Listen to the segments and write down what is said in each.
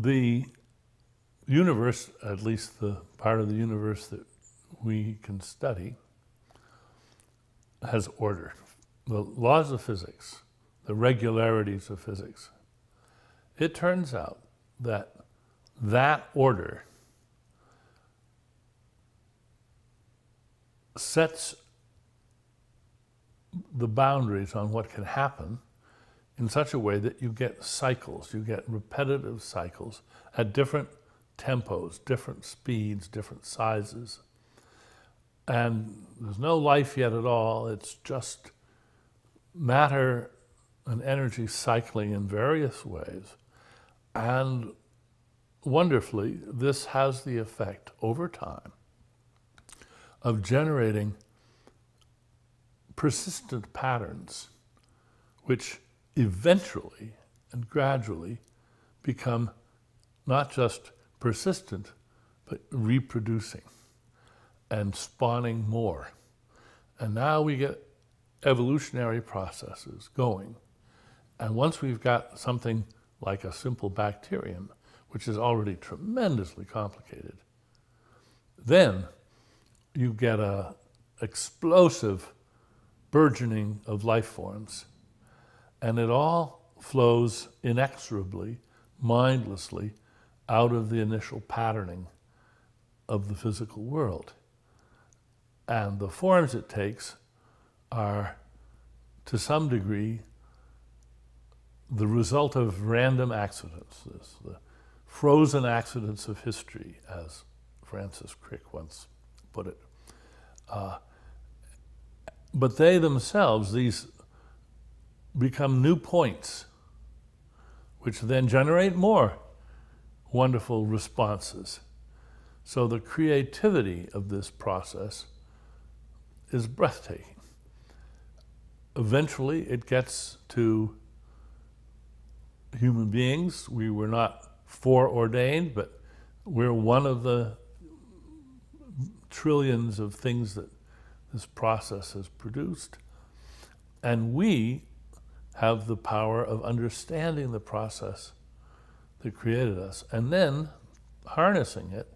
The universe, at least the part of the universe that we can study, has order. The laws of physics, the regularities of physics. It turns out that that order sets the boundaries on what can happen in such a way that you get cycles, you get repetitive cycles at different tempos, different speeds, different sizes. And there's no life yet at all, it's just matter and energy cycling in various ways. And wonderfully, this has the effect over time of generating persistent patterns which eventually and gradually become not just persistent, but reproducing and spawning more. And now we get evolutionary processes going. And once we've got something like a simple bacterium, which is already tremendously complicated, then you get an explosive burgeoning of life forms. And it all flows inexorably, mindlessly, out of the initial patterning of the physical world. And the forms it takes are, to some degree, the result of random accidents, the frozen accidents of history, as Francis Crick once put it. But they themselves, these become new points, which then generate more wonderful responses. So the creativity of this process is breathtaking. Eventually, it gets to human beings. We were not foreordained, but we're one of the trillions of things that this process has produced. And we have the power of understanding the process that created us and then harnessing it.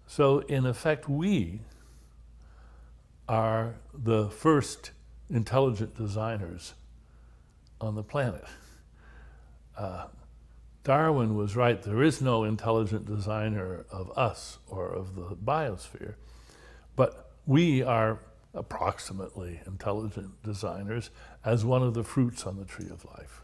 So in effect, we are the first intelligent designers on the planet. Darwin was right, there is no intelligent designer of us or of the biosphere, but we are approximately intelligent designers as one of the fruits on the tree of life.